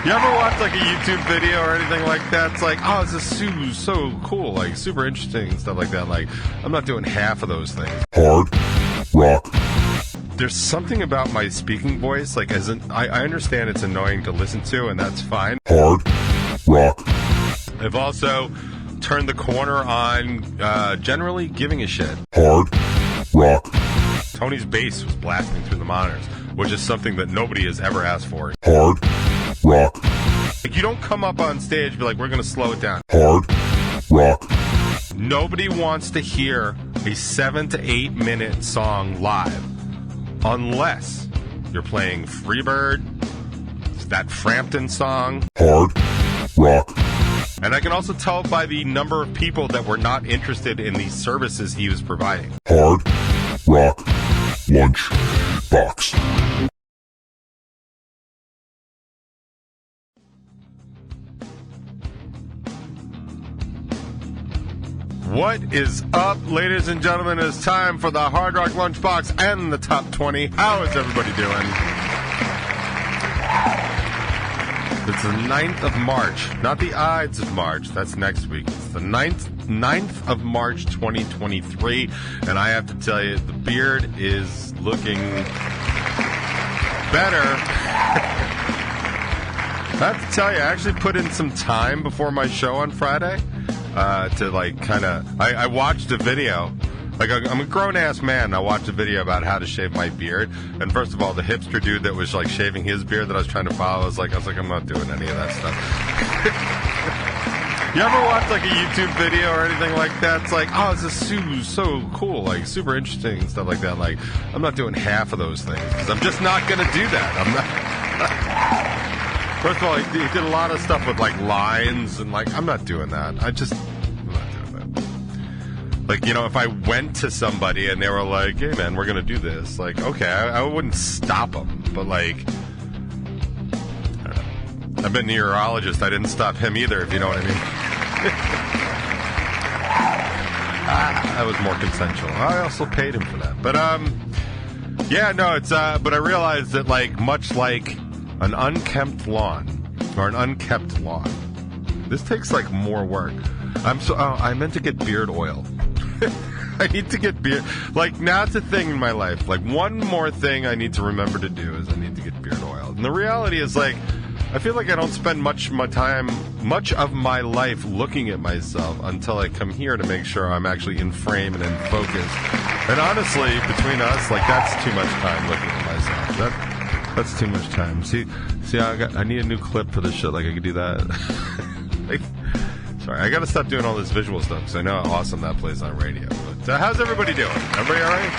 You ever watch like a YouTube video or anything like that? It's like, oh, this is so cool, like super interesting and stuff like that. Like, I'm not doing half of those things. Hard Rock. There's something about my speaking voice, like, I understand it's annoying to listen to, and that's fine. Hard Rock. I've also turned the corner on generally giving a shit. Hard Rock. Tony's bass was blasting through the monitors, which is something that nobody has ever asked for. Hard Rock. Like, you don't come up on stage and be like, we're going to slow it down. Hard Rock. Nobody wants to hear a 7 to 8 minute song live unless you're playing Freebird, that Frampton song. Hard Rock. And I can also tell by the number of people that were not interested in the services he was providing. Hard Rock Lunchbox. What is up, ladies and gentlemen? It's time for the Hard Rock Lunchbox and the Top 20. How is everybody doing? It's the 9th of March, not the Ides of March. That's next week. It's the 9th of March, 2023. And I have to tell you, the beard is looking better. I have to tell you, I actually put in some time before my show on Friday. To like kind of, I watched a video. Like, I'm a grown-ass man, and I watched a video about how to shave my beard. And first of all, the hipster dude that was like shaving his beard that I was trying to follow, I was like, I'm not doing any of that stuff. You ever watch like a YouTube video or anything like that? It's like, oh, this is so cool, like super interesting and stuff like that. Like, I'm not doing half of those things because I'm just not gonna do that. I'm not. First of all, he did a lot of stuff with like lines and like, I'm not doing that. I'm not doing that. Like, you know, if I went to somebody and they were like, hey man, we're gonna do this, like, okay, I wouldn't stop them, but like, I don't know. I've been a urologist, I didn't stop him either, if you know what I mean. That was more consensual. I also paid him for that. But yeah, no, it's but I realized that, like, much like an unkempt lawn or an unkept lawn, this takes like more work. I meant to get beard oil. I need to get beard. Like, now it's a thing in my life. Like, one more thing I need to remember to do is I need to get beard oil. And the reality is, like, I feel like I don't spend much of my life looking at myself until I come here to make sure I'm actually in frame and in focus. And honestly, between us, like, that's too much time looking at myself. That's too much time. See, I need a new clip for this shit. Like, I could do that. Like, sorry, I gotta stop doing all this visual stuff because I know how awesome that plays on radio. But how's everybody doing? Everybody all right?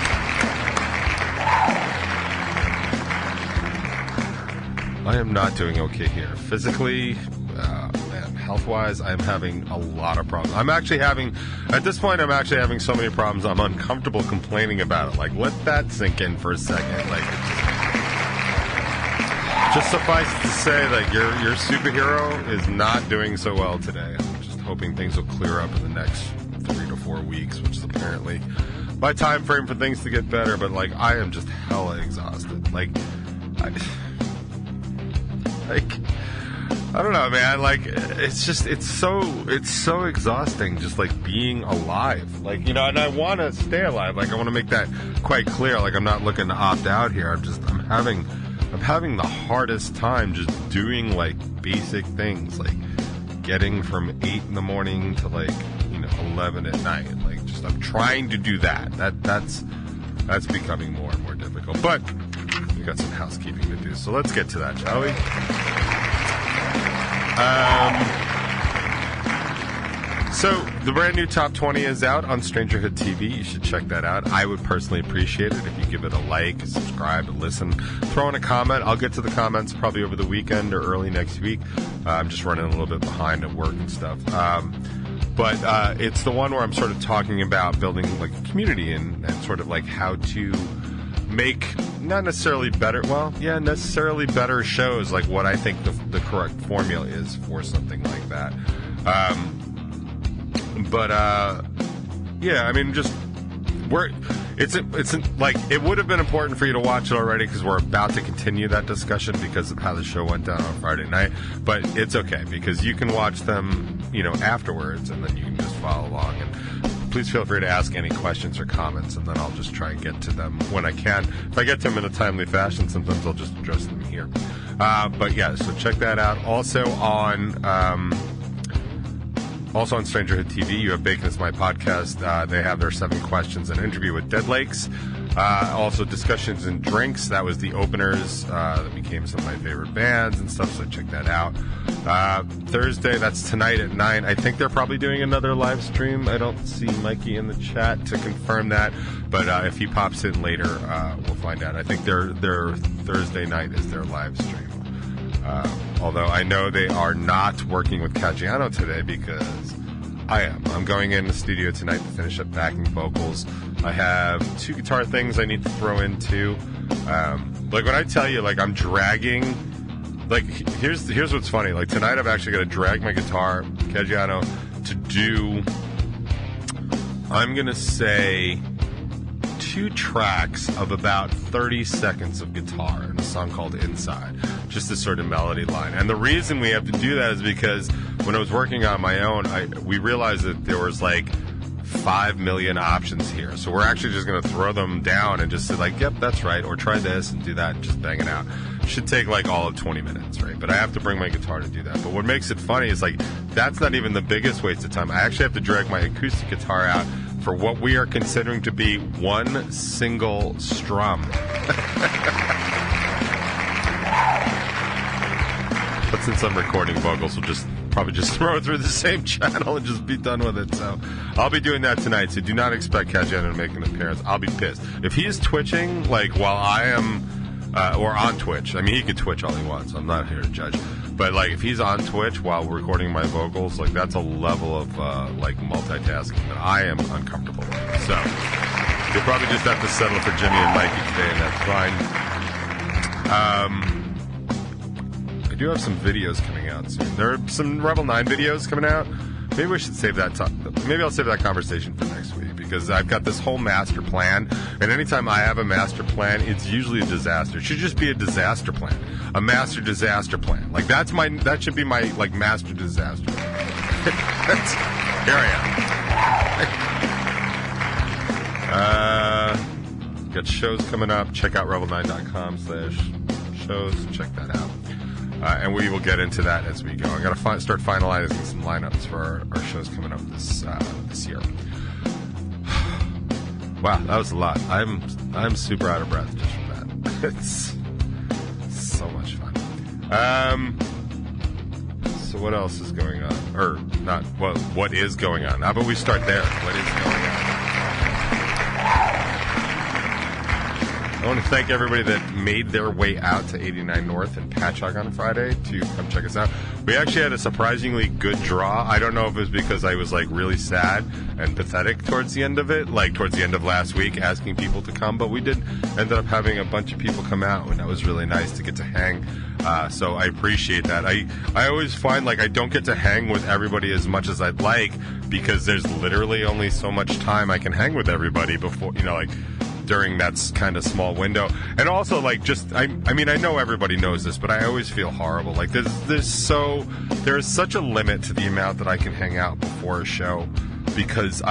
I am not doing okay here. Physically, man, health-wise, I'm having a lot of problems. At this point, I'm actually having so many problems, I'm uncomfortable complaining about it. Like, let that sink in for a second. Like, just suffice it to say that your superhero is not doing so well today. I'm just hoping things will clear up in the next 3 to 4 weeks, which is apparently my time frame for things to get better. But like, I am just hella exhausted. Like, I don't know, man. Like, it's so exhausting just like being alive. Like, you know, and I want to stay alive. Like, I want to make that quite clear. Like, I'm not looking to opt out here. I'm having the hardest time just doing like basic things, like getting from 8 in the morning to like, you know, 11 at night. Like, just I'm trying to do that. That's becoming more and more difficult. But we got some housekeeping to do, so let's get to that, shall we? So the brand new Top 20 is out on Strangerhood TV. You should check that out. I would personally appreciate it if you give it a like, subscribe, and listen. Throw in a comment. I'll get to the comments probably over the weekend or early next week. I'm just running a little bit behind at work and stuff. But it's the one where I'm sort of talking about building like a community and sort of like how to make not necessarily better, necessarily better shows, like what I think the correct formula is for something like that. Yeah, I mean, it's like, it would have been important for you to watch it already because we're about to continue that discussion because of how the show went down on Friday night. But it's okay because you can watch them, afterwards, and then you can just follow along. And please feel free to ask any questions or comments, and then I'll just try and get to them when I can. If I get to them in a timely fashion, sometimes I'll just address them here. But yeah, so check that out. Also on Strangerhood TV, you have Bacon Is My Podcast. They have their 7 questions and interview with Dead Lakes. Also Discussions and Drinks. That was the openers that became some of my favorite bands and stuff, so check that out. Thursday, that's tonight at 9. I think they're probably doing another live stream. I don't see Mikey in the chat to confirm that, but if he pops in later, we'll find out. I think their Thursday night is their live stream. Although I know they are not working with Caggiano today because I am. I'm going in the studio tonight to finish up backing vocals. I have 2 guitar things I need to throw in too. Like when I tell you, like I'm dragging, like here's what's funny. Like tonight I'm actually going to drag my guitar, Caggiano, to do, I'm going to say 2 tracks of about 30 seconds of guitar in a song called Inside. Just this sort of melody line. And the reason we have to do that is because when I was working on my own, we realized that there was like 5 million options here. So we're actually just going to throw them down and just say like, yep, that's right. Or try this and do that and just bang it out. Should take like all of 20 minutes, right? But I have to bring my guitar to do that. But what makes it funny is like, that's not even the biggest waste of time. I actually have to drag my acoustic guitar out for what we are considering to be one single strum. But since I'm recording vocals, we'll probably just throw it through the same channel and just be done with it. So I'll be doing that tonight. So do not expect Caggiano to make an appearance. I'll be pissed. If he is twitching, like while I am, or on Twitch, I mean, he can Twitch all he wants. I'm not here to judge. But like if he's on Twitch while recording my vocals, like that's a level of like multitasking that I am uncomfortable with. So you'll probably just have to settle for Jimmy and Mikey today, and that's fine. I do have some videos coming out soon. There are some Rebel 9 videos coming out. Maybe we should save that. Maybe I'll save that conversation for next week because I've got this whole master plan, and anytime I have a master plan, it's usually a disaster. It should just be a disaster plan, a master disaster plan. Like that should be my like master disaster. Here I am. Got shows coming up. Check out rebel9.com/shows. Check that out. And we will get into that as we go. I got to start finalizing some lineups for our shows coming up this year. Wow, that was a lot. I'm super out of breath just from that. It's so much fun. So what else is going on? Or not? What is going on? How about we start there? What is going on? I want to thank everybody that made their way out to 89 North and Patchogue on Friday to come check us out. We actually had a surprisingly good draw. I don't know if it was because I was like really sad and pathetic towards the end of it, like towards the end of last week, asking people to come, but we did end up having a bunch of people come out, and that was really nice to get to hang. So I appreciate that. I always find like I don't get to hang with everybody as much as I'd like because there's literally only so much time I can hang with everybody before, like during that kind of small window. And also like just I mean I know everybody knows this, but I always feel horrible. Like there is such a limit to the amount that I can hang out before a show because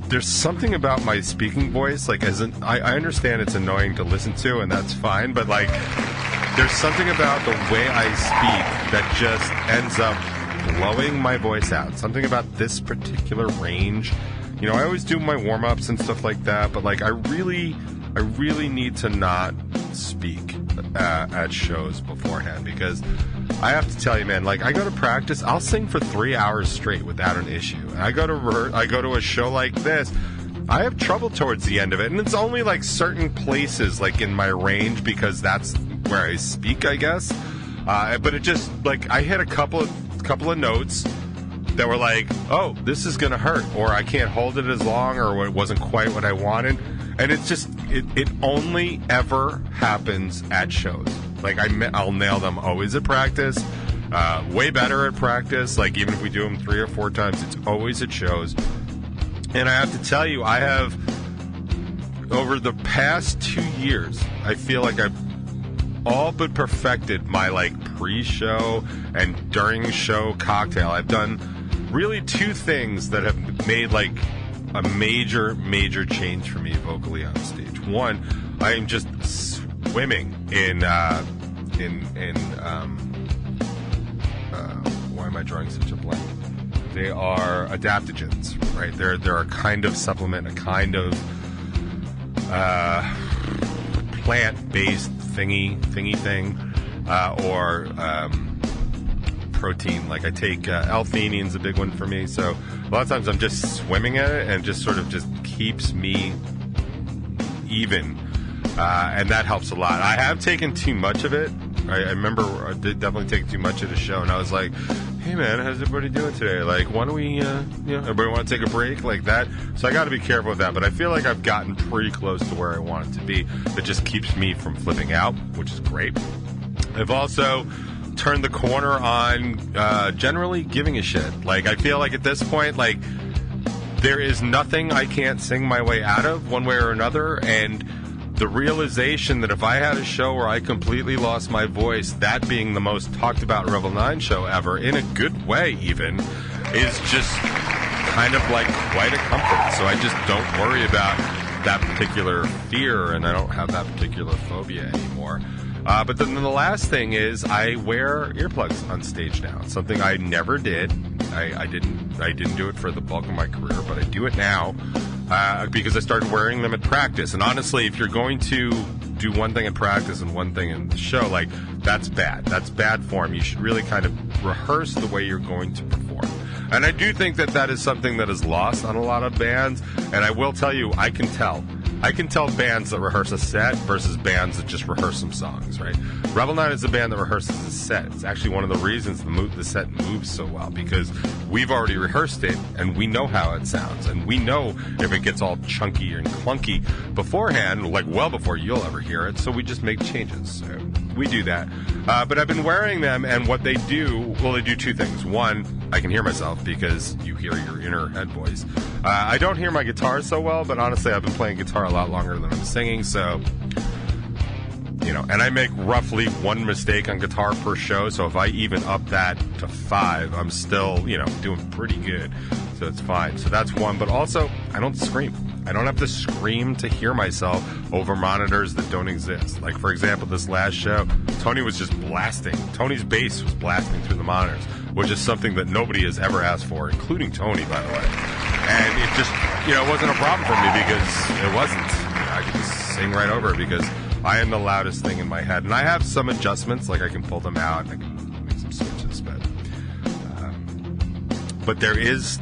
there's something about my speaking voice, like I understand it's annoying to listen to and that's fine, but like there's something about the way I speak that just ends up blowing my voice out. Something about this particular range. I always do my warm-ups and stuff like that, but like I really need to not speak at shows beforehand because I have to tell you, man, like I go to practice, I'll sing for 3 hours straight without an issue. And I go to a show like this, I have trouble towards the end of it, and it's only like certain places like in my range because that's where I speak, I guess. But it just like I hit a couple of notes that were like, oh, this is going to hurt, or I can't hold it as long, or it wasn't quite what I wanted. And it's just, it only ever happens at shows. Like, I'll nail them always at practice, way better at practice. Like, even if we do them 3 or 4 times, it's always at shows. And I have to tell you, I have over the past 2 years, I feel like I've all but perfected my like pre-show and during show cocktail. I've done really 2 things that have made like a major change for me vocally on stage. One, I am just swimming in why am I drawing such a blank? They are adaptogens, right? They're a kind of supplement, a kind of plant-based thing, or protein. Like I take L-theanine's a big one for me. So a lot of times I'm just swimming in it, and just sort of just keeps me even, and that helps a lot. I have taken too much of it. I remember I did definitely take too much at a show, and I was like, hey man, how's everybody doing today? Like, why don't we, everybody want to take a break like that? So I got to be careful with that, but I feel like I've gotten pretty close to where I want it to be. That just keeps me from flipping out, which is great. I've also turned the corner on generally giving a shit. Like, I feel like at this point, like, there is nothing I can't sing my way out of one way or another, and the realization that if I had a show where I completely lost my voice, that being the most talked about Revel 9 show ever, in a good way even, is just kind of like quite a comfort. So I just don't worry about that particular fear, and I don't have that particular phobia anymore. But then the last thing is I wear earplugs on stage now. It's something I never did. I didn't do it for the bulk of my career, but I do it now. Because I started wearing them at practice. And honestly, if you're going to do one thing in practice and one thing in the show, like, that's bad. That's bad form. You should really kind of rehearse the way you're going to perform. And I do think that that is something that is lost on a lot of bands. And I will tell you, I can tell bands that rehearse a set versus bands that just rehearse some songs, right? Revel 9 is a band that rehearses a set. It's actually one of the reasons the set moves so well, because we've already rehearsed it, and we know how it sounds, and we know if it gets all chunky and clunky beforehand, like well before you'll ever hear it, so we just make changes. So we do that. But I've been wearing them, and what they do, well, they do 2 things. One, I can hear myself because you hear your inner head voice. I don't hear my guitar so well, but honestly, I've been playing guitar a lot longer than I'm singing, so, and I make roughly 1 mistake on guitar per show, so if I even up that to 5, I'm still, doing pretty good, so it's fine. So that's one, but also, I don't scream. I don't have to scream to hear myself over monitors that don't exist. Like, for example, this last show, Tony was just blasting. Tony's bass was blasting through the monitors, which is something that nobody has ever asked for, including Tony, by the way. And it just, it wasn't a problem for me because it wasn't. I could just sing right over it because I am the loudest thing in my head. And I have some adjustments, like I can pull them out, and I can make some switches, but there is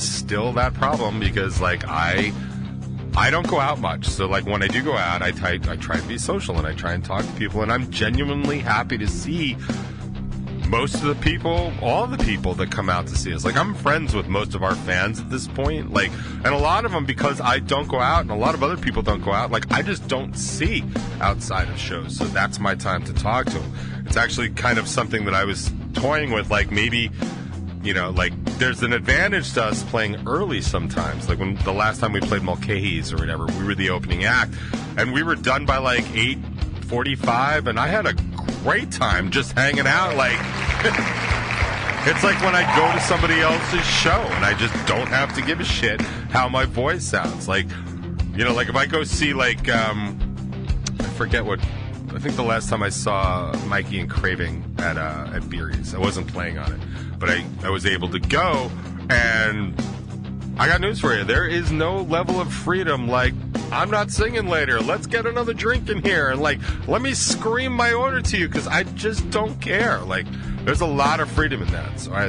still that problem because, like, I don't go out much. So, like, when I do go out, I try to be social, and I try and talk to people, and I'm genuinely happy to see most of the people, all the people that come out to see us. Like, I'm friends with most of our fans at this point. Like, and a lot of them, because I don't go out, and a lot of other people don't go out, like, I just don't see outside of shows. So that's my time to talk to them. It's actually kind of something that I was toying with, like, maybe, like, there's an advantage to us playing early sometimes. Like, when the last time we played Mulcahy's or whatever, we were the opening act, and we were done by, like, 8:45, and I had a great time just hanging out. Like, it's like when I go to somebody else's show, and I just don't have to give a shit how my voice sounds. Like, like if I go see, like, I forget what, I think the last time I saw Mikey and Craving at Beery's, I wasn't playing on it, but I was able to go, and I got news for you. There is no level of freedom like, I'm not singing later, let's get another drink in here, and, like, let me scream my order to you, because I just don't care. Like, there's a lot of freedom in that, so I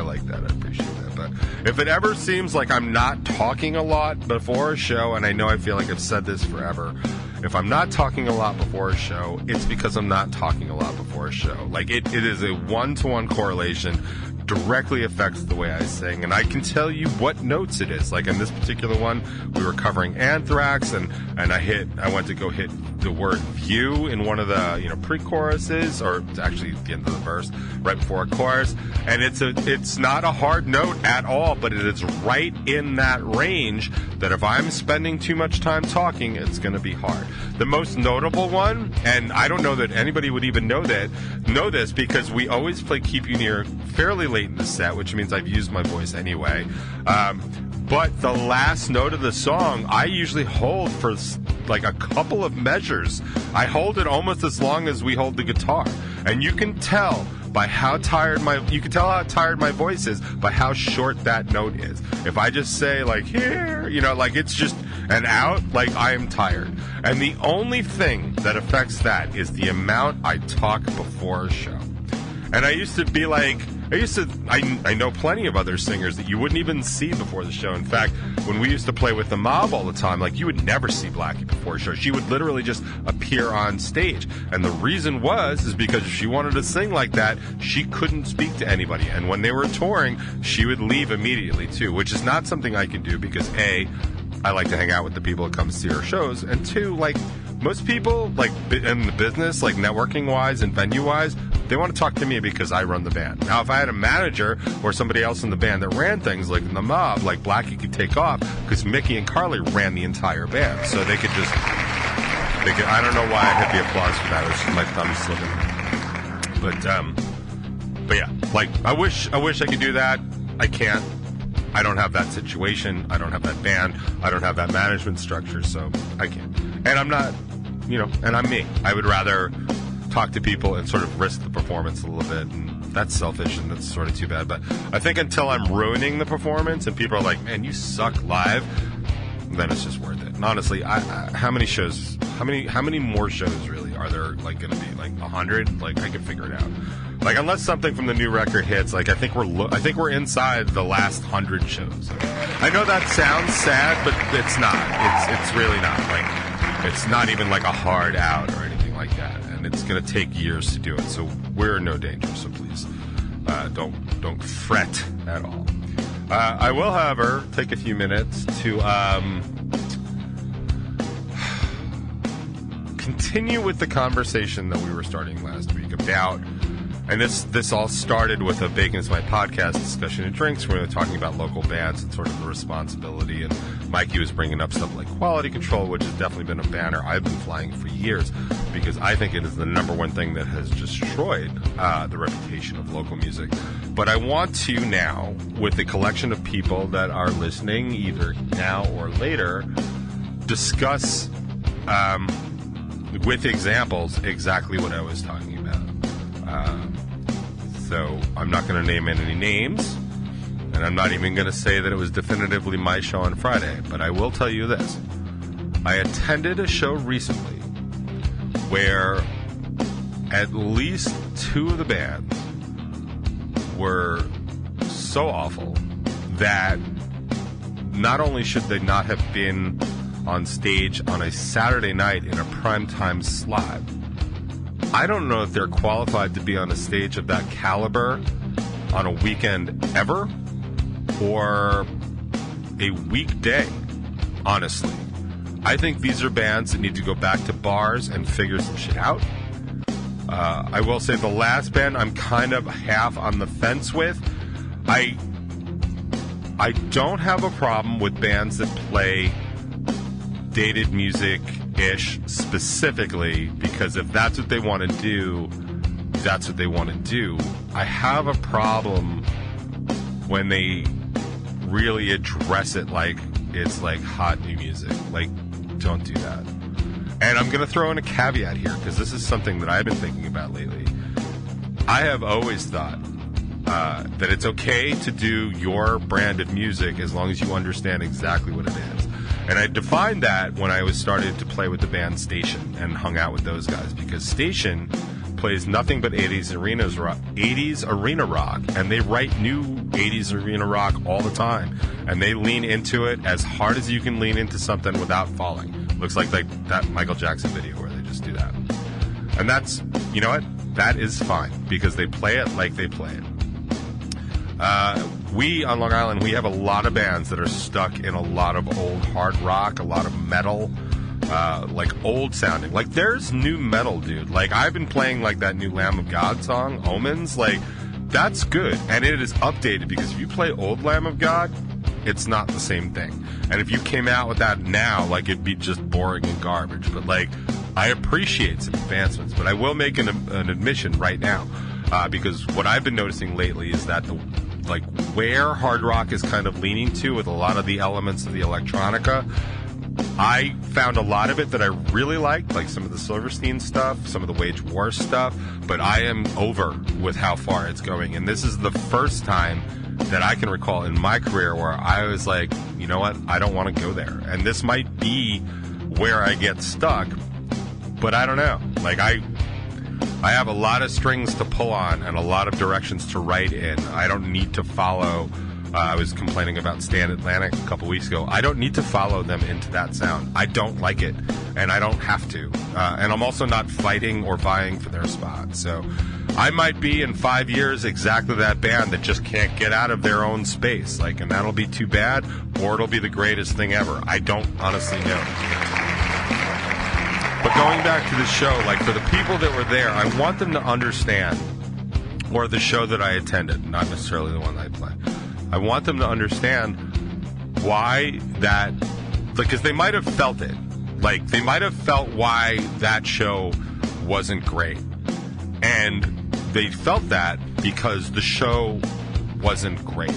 like that. I appreciate that. But if it ever seems like I'm not talking a lot before a show, and I know I feel like I've said this forever, if I'm not talking a lot before a show, it's because I'm not talking a lot before a show. Like, it is a 1-to-1 correlation. directly affects the way I sing, and I can tell you what notes it is. Like in this particular one, we were covering Anthrax, and I went to go hit the word view in one of the pre-choruses, or actually at the end of the verse, right before a chorus, and it's not a hard note at all, but it is right in that range that if I'm spending too much time talking, it's going to be hard. The most notable one, and I don't know that anybody would even know this because we always play Keep You Near fairly late in the set, which means I've used my voice anyway. But the last note of the song, I usually hold for like a couple of measures. I hold it almost as long as we hold the guitar. And you can tell by how tired my voice is by how short that note is. If I just say like here, like it's just an out, like I am tired. And the only thing that affects that is the amount I talk before a show. And I used to be like, I know plenty of other singers that you wouldn't even see before the show. In fact, when we used to play with the Mob all the time, like you would never see Blackie before a show. She would literally just appear on stage. And the reason is because if she wanted to sing like that, she couldn't speak to anybody. And when they were touring, she would leave immediately too, which is not something I can do because A, I like to hang out with the people that come see our shows, and two, like most people, like in the business, like networking wise and venue wise, they want to talk to me because I run the band. Now, if I had a manager or somebody else in the band that ran things like in the Mob, like Blackie could take off because Mickey and Carly ran the entire band, so they could. I don't know why I hit the applause for that. It was just my thumb slipping. But yeah, like I wish I could do that. I can't. I don't have that situation. I don't have that band. I don't have that management structure, so I can't. And I'm not, and I'm me. I would rather talk to people and sort of risk the performance a little bit, and that's selfish and that's sort of too bad. But I think until I'm ruining the performance and people are like, man, you suck live, then it's just worth it. And honestly, how many more shows really are there, like going to be like 100? Like I can figure it out. Like unless something from the new record hits, like I think we're inside the last 100 shows. I know that sounds sad, but it's not. It's really not. Like it's not even like a hard out or anything like that, and it's going to take years to do it. So we're in no danger. So please don't fret at all. I will, however, take a few minutes to continue with the conversation that we were starting last week about. And this all started with a Bacon is My Podcast discussion and drinks where we were talking about local bands and sort of the responsibility. And Mikey was bringing up stuff like quality control, which has definitely been a banner I've been flying for years because I think it is the number one thing that has destroyed the reputation of local music. But I want to now, with the collection of people that are listening, either now or later, discuss with examples exactly what I was talking about. So I'm not going to name any names, and I'm not even going to say that it was definitively my show on Friday, but I will tell you this. I attended a show recently where at least two of the bands were so awful that not only should they not have been on stage on a Saturday night in a primetime slot, I don't know if they're qualified to be on a stage of that caliber on a weekend ever or a weekday, honestly. I think these are bands that need to go back to bars and figure some shit out. I will say the last band I'm kind of half on the fence with. I don't have a problem with bands that play dated music-ish specifically, because if that's what they want to do, that's what they want to do. I have a problem when they really address it like it's like hot new music. Like, don't do that. And I'm going to throw in a caveat here, because this is something that I've been thinking about lately. I have always thought that it's okay to do your brand of music as long as you understand exactly what it is. And I defined that when I was started to play with the band Station and hung out with those guys, because Station plays nothing but 80s arena rock, and they write new 80s arena rock all the time, and they lean into it as hard as you can lean into something without falling. Looks like that Michael Jackson video where they just do that. And that's, you know what? That is fine, because they play it like they play it. We, on Long Island, we have a lot of bands that are stuck in a lot of old hard rock, a lot of metal, like old sounding. Like, there's new metal, dude. Like, I've been playing, like, that new Lamb of God song, Omens. Like, that's good. And it is updated, because if you play old Lamb of God, it's not the same thing. And if you came out with that now, like, it'd be just boring and garbage. But, like, I appreciate some advancements. But I will make an admission right now, because what I've been noticing lately is that where hard rock is kind of leaning to with a lot of the elements of the electronica, I found a lot of it that I really liked, like some of the Silverstein stuff, some of the Wage War stuff, but I am over with how far it's going. And this is the first time that I can recall in my career where I was like, you know what, I don't want to go there. And this might be where I get stuck, but I don't know. Like, I have a lot of strings to pull on and a lot of directions to write in. I don't need to follow. I was complaining about Stan Atlantic a couple weeks ago. I don't need to follow them into that sound. I don't like it, and I don't have to. And I'm also not fighting or vying for their spot. So I might be in 5 years exactly that band that just can't get out of their own space. Like, and that'll be too bad, or it'll be the greatest thing ever. I don't honestly know. But going back to the show, like, for the people that were there, I want them to understand, or the show that I attended, not necessarily the one that I play. I want them to understand why that, because they might have felt it. Like, they might have felt why that show wasn't great. And they felt that because the show wasn't great.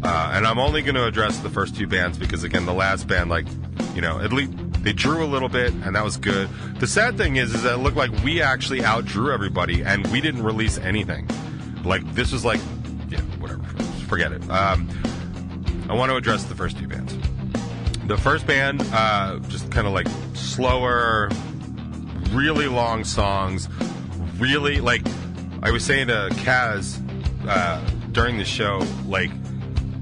And I'm only going to address the first two bands because, again, the last band, like, you know, at least they drew a little bit, and that was good. The sad thing is that it looked like we actually outdrew everybody, and we didn't release anything. Like, this was like, yeah, whatever. Forget it. I want to address the first two bands. The first band, just kind of like slower, really long songs, really, like, I was saying to Kaz during the show, like,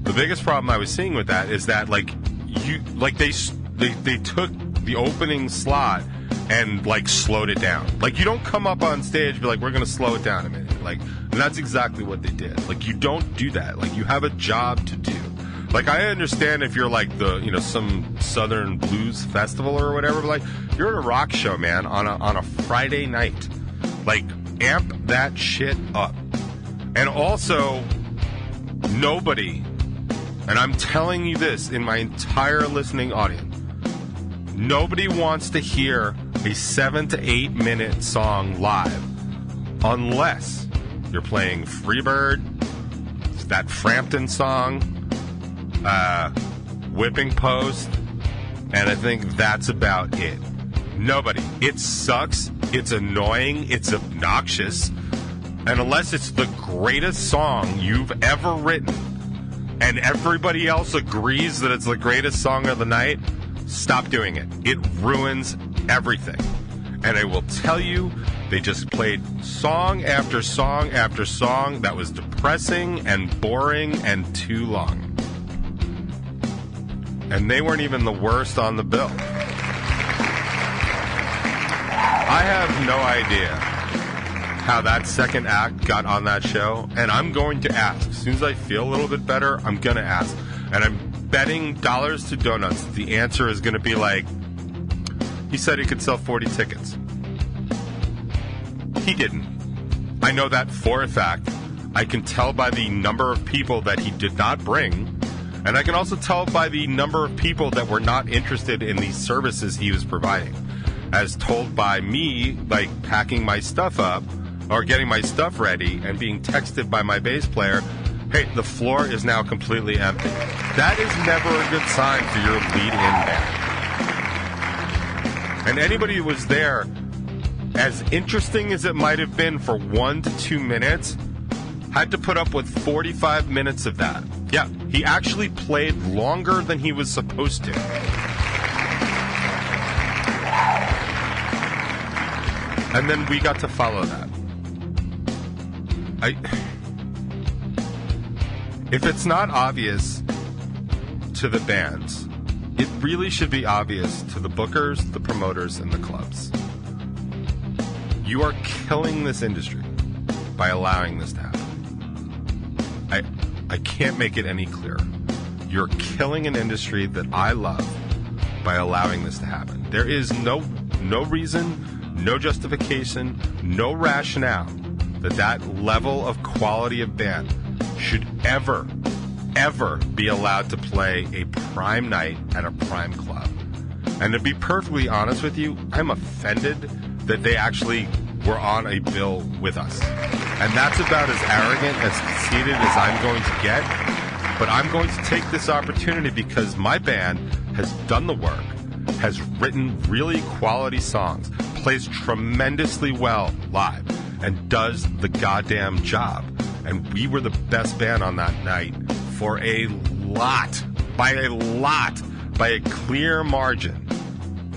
the biggest problem I was seeing with that is that, like, they took the opening slot and, like, slowed it down. Like, you don't come up on stage and be like, we're going to slow it down a minute. Like, and that's exactly what they did. Like, you don't do that. Like, you have a job to do. Like, I understand if you're, like, some Southern blues festival or whatever, but, like, you're at a rock show, man, on a Friday night. Like, amp that shit up. And also, nobody, and I'm telling you this in my entire listening audience, nobody wants to hear a 7 to 8 minute song live unless you're playing Freebird, that Frampton song, Whipping Post, and I think that's about it. Nobody. It sucks. It's annoying. It's obnoxious. And unless it's the greatest song you've ever written and everybody else agrees that it's the greatest song of the night, stop doing it. It ruins everything. And I will tell you, they just played song after song after song that was depressing and boring and too long. And they weren't even the worst on the bill. I have no idea how that second act got on that show, and I'm going to ask. As soon as I feel a little bit better, I'm going to ask. And I'm betting dollars to donuts the answer is going to be like, he said he could sell 40 tickets. He didn't. I know that for a fact. I can tell by the number of people that he did not bring, and I can also tell by the number of people that were not interested in the services he was providing. As told by me, like, packing my stuff up or getting my stuff ready and being texted by my bass player, hey, the floor is now completely empty. That is never a good sign for your lead-in band. And anybody who was there, as interesting as it might have been for 1 to 2 minutes, had to put up with 45 minutes of that. Yeah, he actually played longer than he was supposed to. And then we got to follow that. If it's not obvious to the bands, it really should be obvious to the bookers, the promoters, and the clubs. You are killing this industry by allowing this to happen. I can't make it any clearer. You're killing an industry that I love by allowing this to happen. There is no reason, no justification, no rationale that level of quality of band should ever be allowed to play a prime night at a prime club. And to be perfectly honest with you, I'm offended that they actually were on a bill with us. And that's about as arrogant, as conceited as I'm going to get. But I'm going to take this opportunity because my band has done the work, has written really quality songs, plays tremendously well live, and does the goddamn job. And we were the best band on that night for a lot, by a clear margin.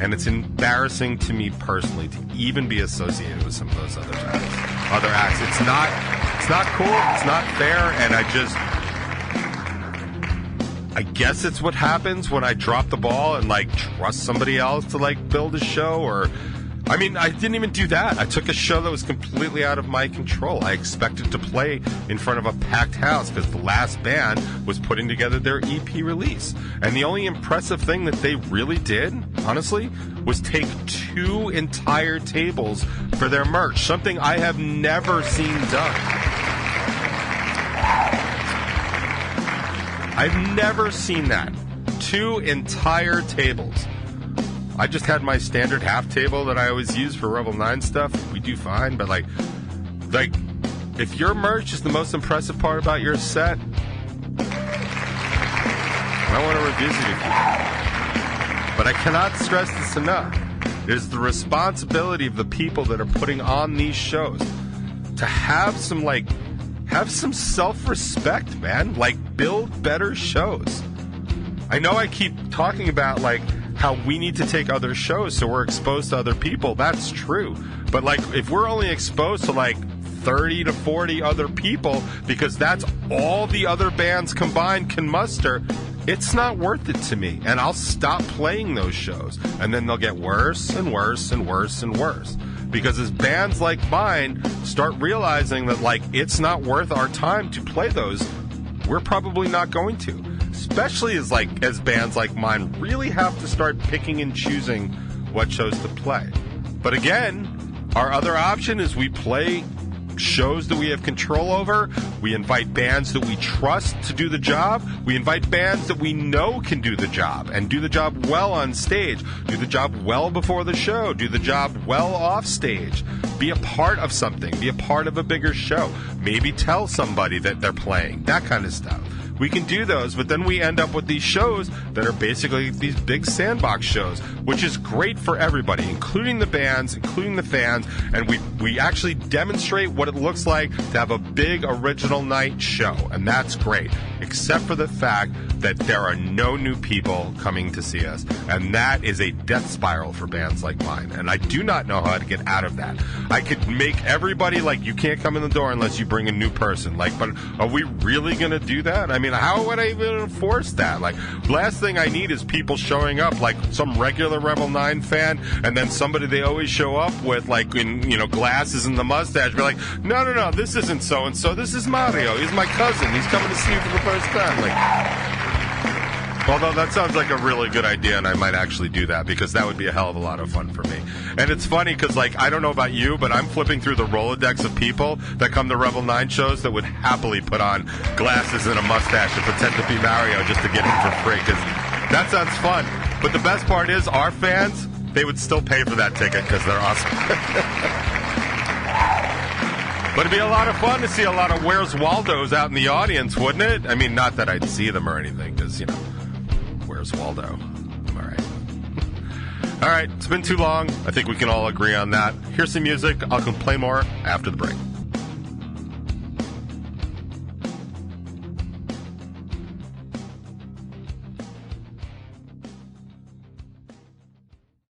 And it's embarrassing to me personally to even be associated with some of those other acts. It's not cool, it's not fair, and I guess it's what happens when I drop the ball and like trust somebody else to like build a show. Or I mean, I didn't even do that. I took a show that was completely out of my control. I expected to play in front of a packed house because the last band was putting together their EP release. And the only impressive thing that they really did, honestly, was take 2 entire tables for their merch, something I have never seen done. I've never seen that. 2 entire tables. I just had my standard half table that I always use for Revel 9 stuff. We do fine, but like, if your merch is the most impressive part about your set, I want to revisit it. But I cannot stress this enough. It is the responsibility of the people that are putting on these shows to have some self-respect, man. Like, build better shows. I know I keep talking about like how we need to take other shows so we're exposed to other people. That's true. But like, if we're only exposed to like 30 to 40 other people because that's all the other bands combined can muster, it's not worth it to me. And I'll stop playing those shows. And then they'll get worse and worse and worse and worse. Because as bands like mine start realizing that like it's not worth our time to play those, we're probably not going to. Especially as bands like mine really have to start picking and choosing what shows to play. But again, our other option is we play shows that we have control over. We invite bands that we trust to do the job. We invite bands that we know can do the job and do the job well on stage, do the job well before the show, do the job well off stage. Be a part of something, be a part of a bigger show. Maybe tell somebody that they're playing, that kind of stuff. We can do those, but then we end up with these shows that are basically these big sandbox shows, which is great for everybody, including the bands, including the fans, and we actually demonstrate what it looks like to have a big original night show, and that's great, except for the fact that there are no new people coming to see us, and that is a death spiral for bands like mine, and I do not know how to get out of that. I could make everybody like, you can't come in the door unless you bring a new person, like, but are we really going to do that? I mean, how would I even enforce that? Like, last thing I need is people showing up, like some regular Revel 9 fan, and then somebody they always show up with, like, in, glasses and the mustache, be like, no, this isn't so-and-so, this is Mario, he's my cousin, he's coming to see you for the first time. Like, although that sounds like a really good idea, and I might actually do that, because that would be a hell of a lot of fun for me. And it's funny, because, like, I don't know about you, but I'm flipping through the Rolodex of people that come to Revel 9 shows that would happily put on glasses and a mustache and pretend to be Mario just to get in for free, because that sounds fun. But the best part is, our fans, they would still pay for that ticket, because they're awesome. But it'd be a lot of fun to see a lot of Where's Waldos out in the audience, wouldn't it? I mean, not that I'd see them or anything, because, where's Waldo? All right. All right, it's been too long. I think we can all agree on that. Here's some music. I'll play more after the break.